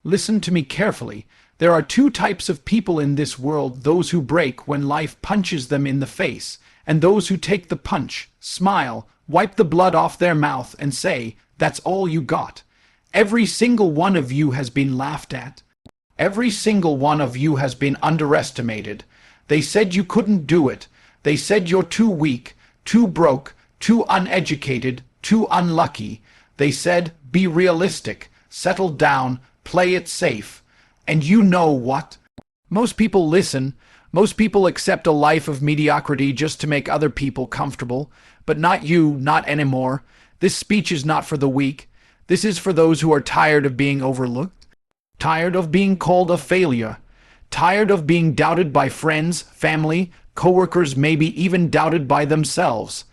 Listen to me carefully. There are two types of people in this world: those who break when life punches them in the face, and those who take the punch, smile, wipe the blood off their mouth, and say, "That's all you got." Every single one of you has been laughed at. Every single one of you has been underestimated. They said you couldn't do it. They said you're too weak, too broke, too uneducated, too unlucky. They said, "Be realistic, settle down, play it safe." And you know what? Most people listen. Most people accept a life of mediocrity just to make other people comfortable. But not you, not anymore. This speech is not for the weak. This is for those who are tired of being overlooked, tired of being called a failure, tired of being doubted by friends, family, coworkers, maybe even doubted by themselves.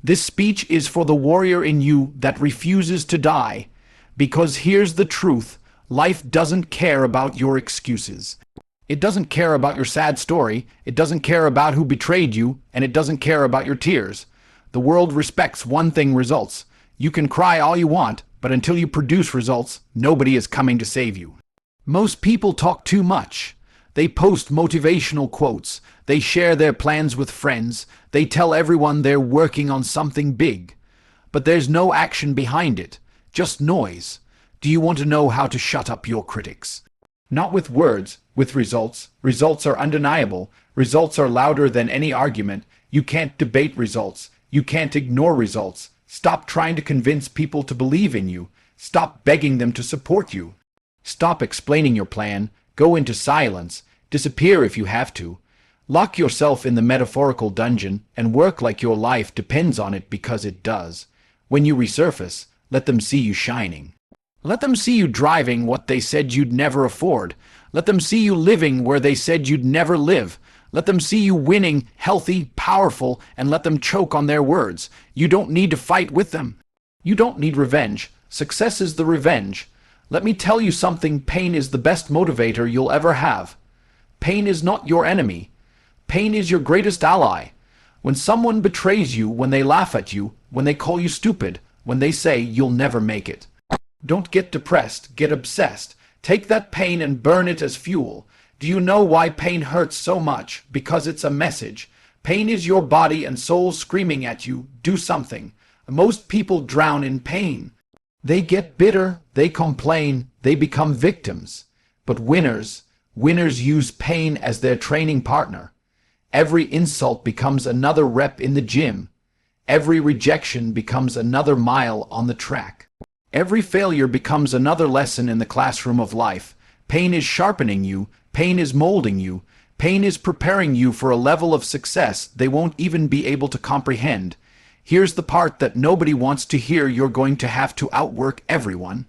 This speech is for the warrior in you that refuses to die. Because here's the truth: life doesn't care about your excuses. It doesn't care about your sad story. It doesn't care about who betrayed you, and it doesn't care about your tears. The world respects one thing: results. You can cry all you want, but until you produce results, nobody is coming to save you. Most people talk too much. They post motivational quotes. They share their plans with friends. They tell everyone they're working on something big. But there's no action behind it, just noise. Do you want to know how to shut up your critics? Not with words, with results. Results are undeniable. Results are louder than any argument. You can't debate results. You can't ignore results. Stop trying to convince people to believe in you. Stop begging them to support you. Stop explaining your plan. Go into silence. Disappear if you have to. Lock yourself in the metaphorical dungeon and work like your life depends on it, because it does. When you resurface, let them see you shining. Let them see you driving what they said you'd never afford. Let them see you living where they said you'd never live. Let them see you winning, healthy, powerful, and let them choke on their words. You don't need to fight with them. You don't need revenge. Success is the revenge. Let me tell you something: pain is the best motivator you'll ever have. Pain is not your enemy. Pain is your greatest ally. When someone betrays you, when they laugh at you, when they call you stupid, when they say you'll never make it, don't get depressed, get obsessed. Take that pain and burn it as fuel. Do you know why pain hurts so much? Because it's a message. Pain is your body and soul screaming at you, do something. Most people drown in pain. They get bitter, they complain, they become victims. But winners use pain as their training partner. Every insult becomes another rep in the gym. Every rejection becomes another mile on the track. Every failure becomes another lesson in the classroom of life. Pain is sharpening you. Pain is molding you. Pain is preparing you for a level of success they won't even be able to comprehend. Here's the part that nobody wants to hear: you're going to have to outwork everyone.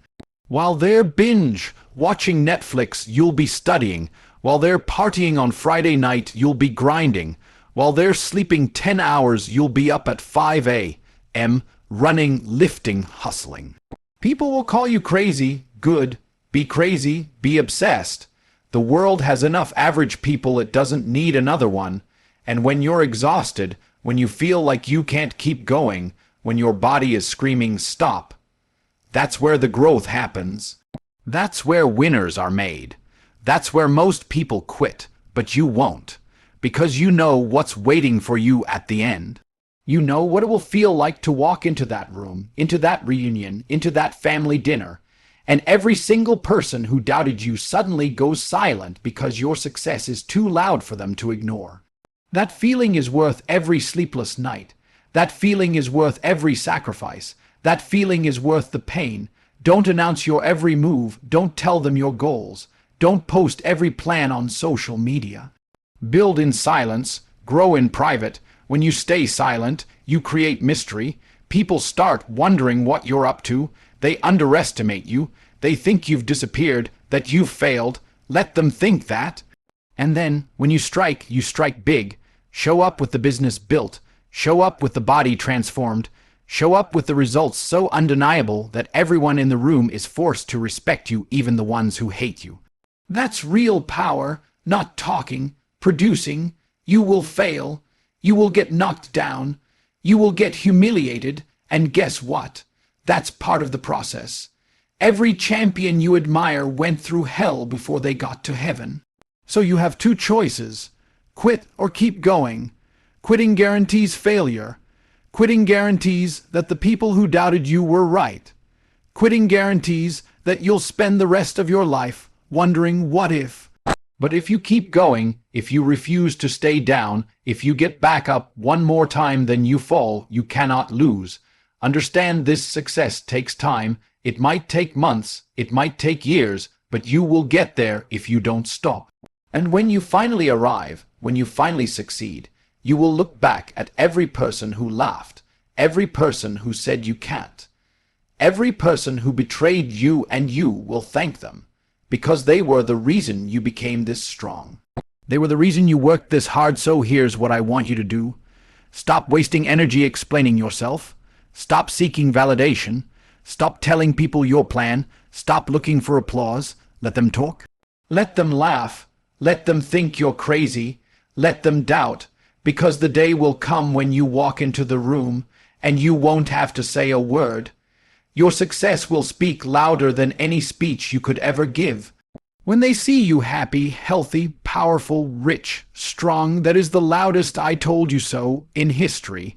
While they're binge watching Netflix, you'll be studying. While they're partying on Friday night, you'll be grinding. While they're sleeping 10 hours, you'll be up at 5 a.m., running, lifting, hustling. People will call you crazy. Good. Be crazy. Be obsessed. The world has enough average people. It doesn't need another one. And when you're exhausted, when you feel like you can't keep going, when your body is screaming stop, that's where the growth happens. That's where winners are made. That's where most people quit, but you won't, because you know what's waiting for you at the end. You know what it will feel like to walk into that room, into that reunion, into that family dinner, and every single person who doubted you suddenly goes silent because your success is too loud for them to ignore. That feeling is worth every sleepless night. That feeling is worth every sacrifice. That feeling is worth the pain. Don't announce your every move. Don't tell them your goals. Don't post every plan on social media. Build in silence. Grow in private. When you stay silent, you create mystery. People start wondering what you're up to. They underestimate you. They think you've disappeared, that you've failed. Let them think that. And then, when you strike big. Show up with the business built. Show up with the body transformed. Show up with the results so undeniable that everyone in the room is forced to respect you, even the ones who hate you. That's real power, not talking, producing. You will fail. You will get knocked down. You will get humiliated. And guess what? That's part of the process. Every champion you admire went through hell before they got to heaven. So you have two choices: quit or keep going. Quitting guarantees failure. Quitting guarantees that the people who doubted you were right. Quitting guarantees that you'll spend the rest of your life wondering what if. But if you keep going, if you refuse to stay down, if you get back up one more time than you fall, you cannot lose. Understand this: success takes time. It might take months, it might take years, but you will get there if you don't stop. And when you finally arrive, when you finally succeed, you will look back at every person who laughed, every person who said you can't. Every person who betrayed you, and you will thank them, because they were the reason you became this strong. They were the reason you worked this hard. So here's what I want you to do. Stop wasting energy explaining yourself. Stop seeking validation. Stop telling people your plan. Stop looking for applause. Let them talk. Let them laugh. Let them think you're crazy. Let them doubt, because the day will come when you walk into the room and you won't have to say a word. Your success will speak louder than any speech you could ever give. When they see you happy, healthy, powerful, rich, strong, that is the loudest "I told you so" in history.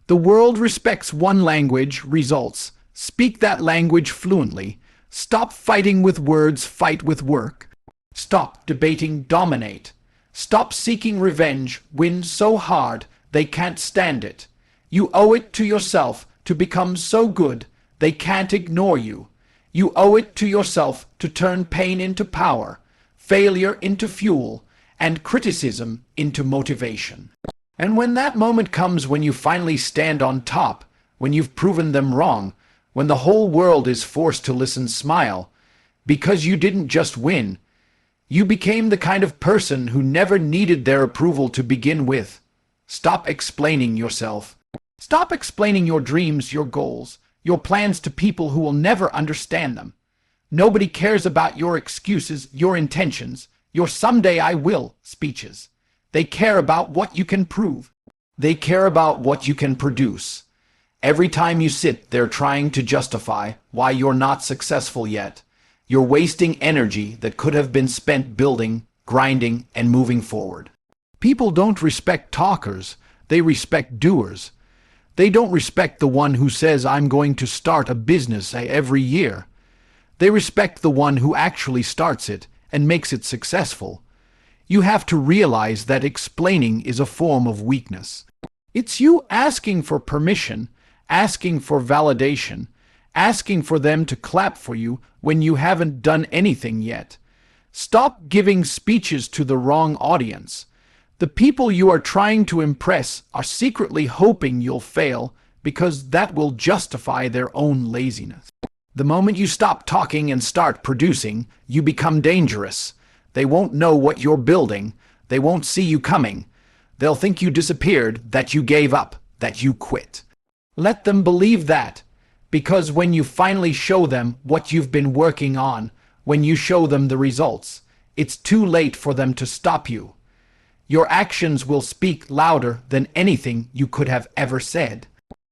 The world respects one language: results. Speak that language fluently. Stop fighting with words, fight with work. Stop debating, dominate. Stop seeking revenge, win so hard they can't stand it. You owe it to yourself to become so good they can't ignore you. You owe it to yourself to turn pain into power, failure into fuel, and criticism into motivation. And when that moment comes, when you finally stand on top, when you've proven them wrong, when the whole world is forced to listen, smile, because you didn't just win. You became the kind of person who never needed their approval to begin with. Stop explaining yourself. Stop explaining your dreams, your goals, your plans to people who will never understand them. Nobody cares about your excuses, your intentions, your "someday I will" speeches. They care about what you can prove. They care about what you can produce. Every time you sit there trying to justify why you're not successful yet, you're wasting energy that could have been spent building, grinding, and moving forward. People don't respect talkers, they respect doers. They don't respect the one who says, "I'm going to start a business every year." They respect the one who actually starts it and makes it successful. You have to realize that explaining is a form of weakness. It's you asking for permission, asking for validation, asking for them to clap for you when you haven't done anything yet. Stop giving speeches to the wrong audience. The people you are trying to impress are secretly hoping you'll fail because that will justify their own laziness. The moment you stop talking and start producing, you become dangerous. They won't know what you're building. They won't see you coming. They'll think you disappeared, that you gave up, that you quit. Let them believe that, because when you finally show them what you've been working on, when you show them the results, it's too late for them to stop you. Your actions will speak louder than anything you could have ever said.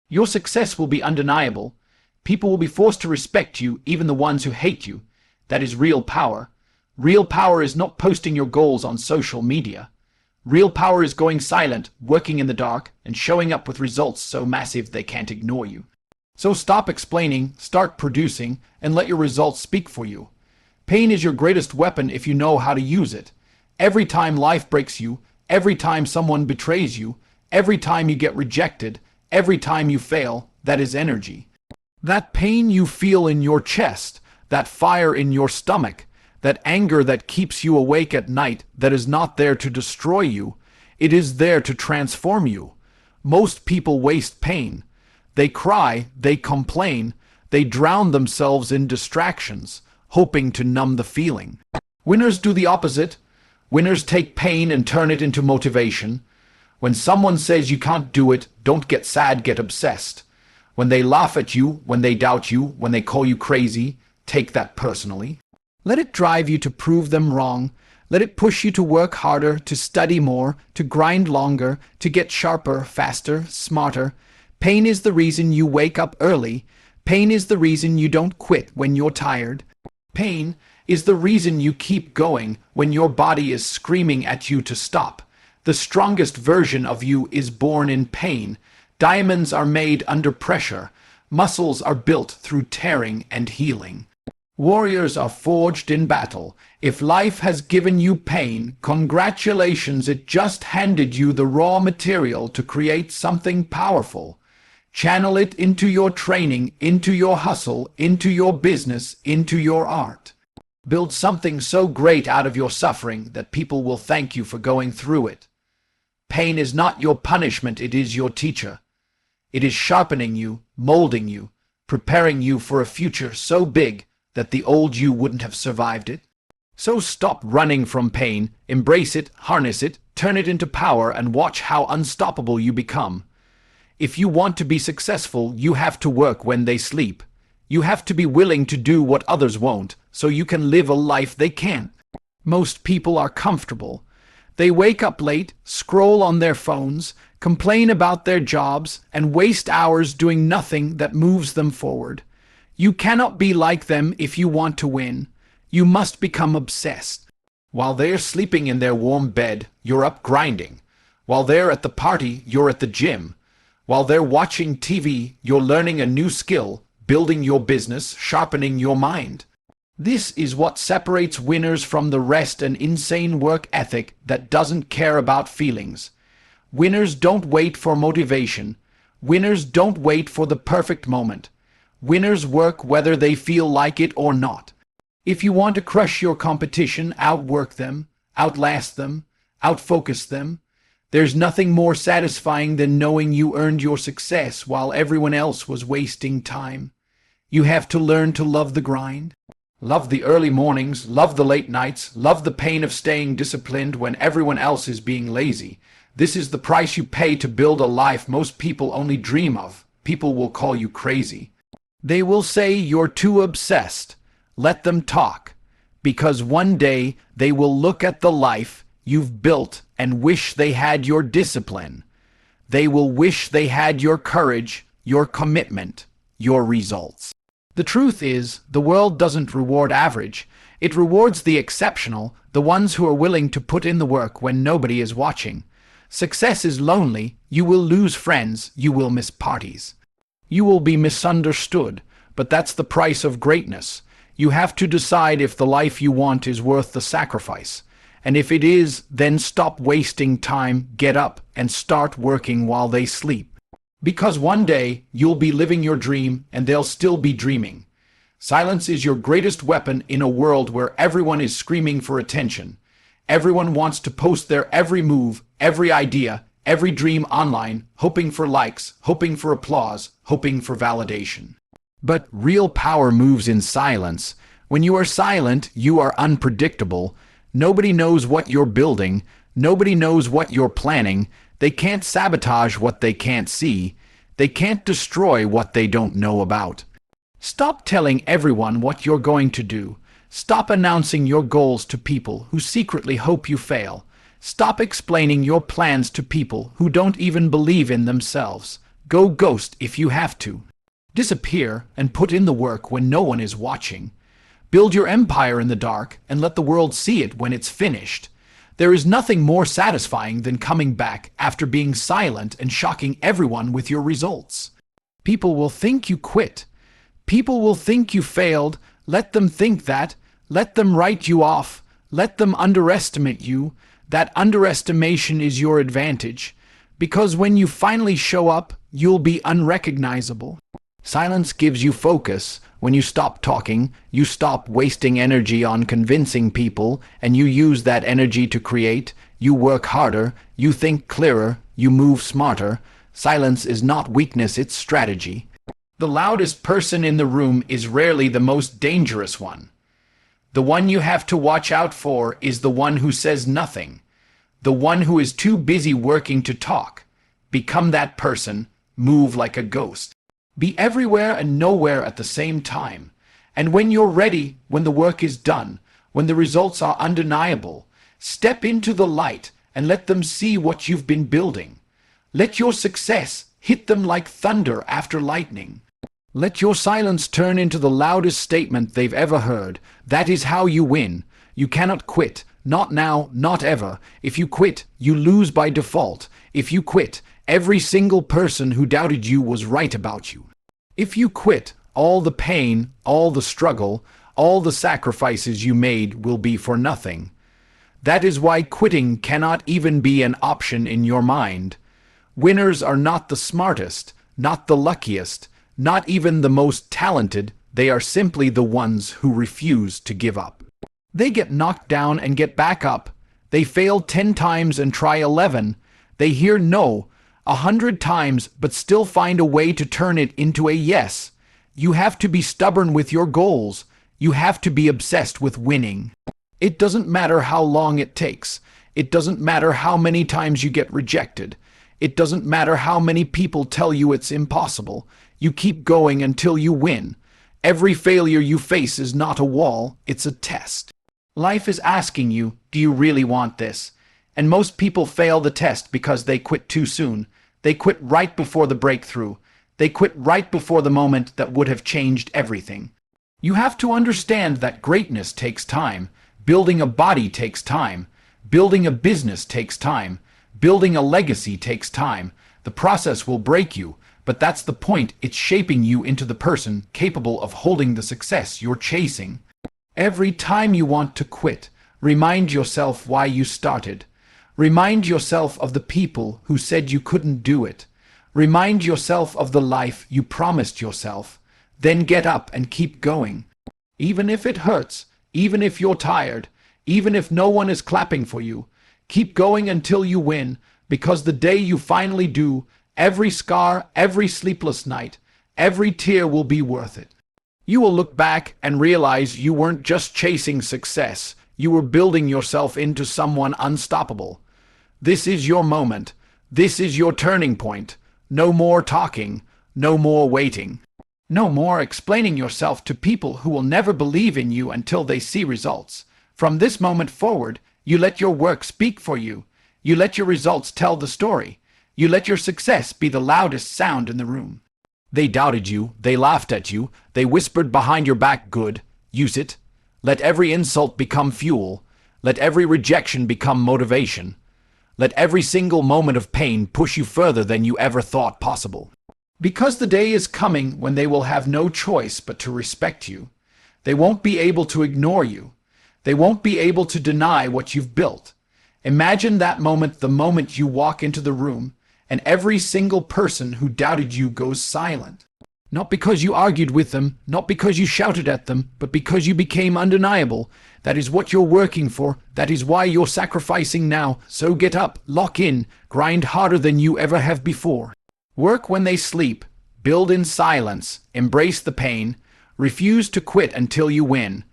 Your success will be undeniable. People will be forced to respect you, even the ones who hate you. That is real power. Real power is not posting your goals on social media. Real power is going silent, working in the dark, and showing up with results so massive they can't ignore you. So stop explaining, start producing, and let your results speak for you. Pain is your greatest weapon if you know how to use it. Every time life breaks you, every time someone betrays you, every time you get rejected, every time you fail, that is energy. That pain you feel in your chest, that fire in your stomach, that anger that keeps you awake at night, that is not there to destroy you. It is there to transform you. Most people waste pain. They cry, they complain, they drown themselves in distractions, hoping to numb the feeling. Winners do the opposite. Winners take pain and turn it into motivation. When someone says you can't do it, don't get sad, get obsessed. When they laugh at you, when they doubt you, when they call you crazy, take that personally. Let it drive you to prove them wrong. Let it push you to work harder, to study more, to grind longer, to get sharper, faster, smarter. Pain is the reason you wake up early. Pain is the reason you don't quit when you're tired. Pain is the reason you keep going when your body is screaming at you to stop. The strongest version of you is born in pain. Diamonds are made under pressure. Muscles are built through tearing and healing. Warriors are forged in battle. If life has given you pain, congratulations, it just handed you the raw material to create something powerful. Channel it into your training, into your hustle, into your business, into your art. Build something so great out of your suffering that people will thank you for going through it. Pain is not your punishment, it is your teacher. It is sharpening you, molding you, preparing you for a future so big that the old you wouldn't have survived it. So stop running from pain, embrace it, harness it, turn it into power, and watch how unstoppable you become. If you want to be successful, you have to work when they sleep. You have to be willing to do what others won't, so you can live a life they can't. Most people are comfortable. They wake up late, scroll on their phones, complain about their jobs, and waste hours doing nothing that moves them forward. You cannot be like them if you want to win. You must become obsessed. While they're sleeping in their warm bed, you're up grinding. While they're at the party, you're at the gym. While they're watching TV, you're learning a new skill, building your business, sharpening your mind. This is what separates winners from the rest: an insane work ethic that doesn't care about feelings. Winners don't wait for motivation. Winners don't wait for the perfect moment. Winners work whether they feel like it or not. If you want to crush your competition, outwork them, outlast them, outfocus them. There's nothing more satisfying than knowing you earned your success while everyone else was wasting time. You have to learn to love the grind. Love the early mornings, love the late nights, love the pain of staying disciplined when everyone else is being lazy. This is the price you pay to build a life most people only dream of. People will call you crazy. They will say you're too obsessed. Let them talk, because one day they will look at the life you've built and wish they had your discipline. They will wish they had your courage, your commitment, your results. The truth is, the world doesn't reward average. It rewards the exceptional, the ones who are willing to put in the work when nobody is watching. Success is lonely. You will lose friends. You will miss parties. You will be misunderstood, but that's the price of greatness. You have to decide if the life you want is worth the sacrifice. And if it is, then stop wasting time, get up, and start working while they sleep. Because one day, you'll be living your dream, and they'll still be dreaming. Silence is your greatest weapon in a world where everyone is screaming for attention. Everyone wants to post their every move, every idea, every dream online, hoping for likes, hoping for applause, hoping for validation. But real power moves in silence. When you are silent, you are unpredictable. Nobody knows what you're building. Nobody knows what you're planning. They can't sabotage what they can't see. They can't destroy what they don't know about. Stop telling everyone what you're going to do. Stop announcing your goals to people who secretly hope you fail. Stop explaining your plans to people who don't even believe in themselves. Go ghost if you have to. Disappear and put in the work when no one is watching. Build your empire in the dark and let the world see it when it's finished. There is nothing more satisfying than coming back after being silent and shocking everyone with your results. People will think you quit. People will think you failed. Let them think that. Let them write you off. Let them underestimate you. That underestimation is your advantage, because when you finally show up, you'll be unrecognizable. Silence gives you focus. When you stop talking, you stop wasting energy on convincing people, and you use that energy to create. You work harder, you think clearer, you move smarter. Silence is not weakness, it's strategy. The loudest person in the room is rarely the most dangerous one. The one you have to watch out for is the one who says nothing, the one who is too busy working to talk. Become that person. Move like a ghost. Be everywhere and nowhere at the same time. And when you're ready, when the work is done, when the results are undeniable, step into the light and let them see what you've been building. Let your success hit them like thunder after lightning. Let your silence turn into the loudest statement they've ever heard. That is how you win. You cannot quit. Not now, not ever. If you quit, you lose by default. If you quit, every single person who doubted you was right about you. If you quit, all the pain, all the struggle, all the sacrifices you made will be for nothing. That is why quitting cannot even be an option in your mind. Winners are not the smartest, not the luckiest, not even the most talented. They are simply the ones who refuse to give up. They get knocked down and get back up. They fail 10 times and try 11. They hear no 100 times but still find a way to turn it into a yes. You have to be stubborn with your goals. You have to be obsessed with winning. It doesn't matter how long it takes. It doesn't matter how many times you get rejected. It doesn't matter how many people tell you it's impossible. You keep going until you win. Every failure you face is not a wall, it's a test. Life is asking you, do you really want this? And most people fail the test because they quit too soon. They quit right before the breakthrough. They quit right before the moment that would have changed everything. You have to understand that greatness takes time. Building a body takes time. Building a business takes time. Building a legacy takes time. The process will break you, but that's the point. It's shaping you into the person capable of holding the success you're chasing. Every time you want to quit, remind yourself why you started. Remind yourself of the people who said you couldn't do it. Remind yourself of the life you promised yourself. Then get up and keep going. Even if it hurts, even if you're tired, even if no one is clapping for you, keep going until you win, because the day you finally do, every scar, every sleepless night, every tear will be worth it. You will look back and realize you weren't just chasing success, you were building yourself into someone unstoppable. This is your moment. This is your turning point. No more talking. No more waiting. No more explaining yourself to people who will never believe in you until they see results. From this moment forward, you let your work speak for you. You let your results tell the story. You let your success be the loudest sound in the room. They doubted you. They laughed at you. They whispered behind your back, good. Use it. Let every insult become fuel. Let every rejection become motivation. Let every single moment of pain push you further than you ever thought possible. Because the day is coming when they will have no choice but to respect you. They won't be able to ignore you. They won't be able to deny what you've built. Imagine that moment, the moment you walk into the room, and every single person who doubted you goes silent. Not because you argued with them, not because you shouted at them, but because you became undeniable. That is what you're working for. That is why you're sacrificing now. So get up, lock in, grind harder than you ever have before. Work when they sleep. Build in silence. Embrace the pain. Refuse to quit until you win.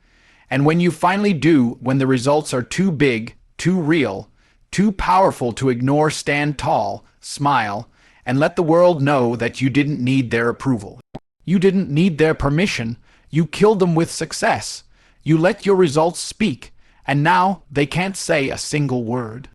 And when you finally do, when the results are too big, too real, too powerful to ignore, stand tall, smile, and let the world know that you didn't need their approval. You didn't need their permission. You killed them with success. You let your results speak, and now they can't say a single word.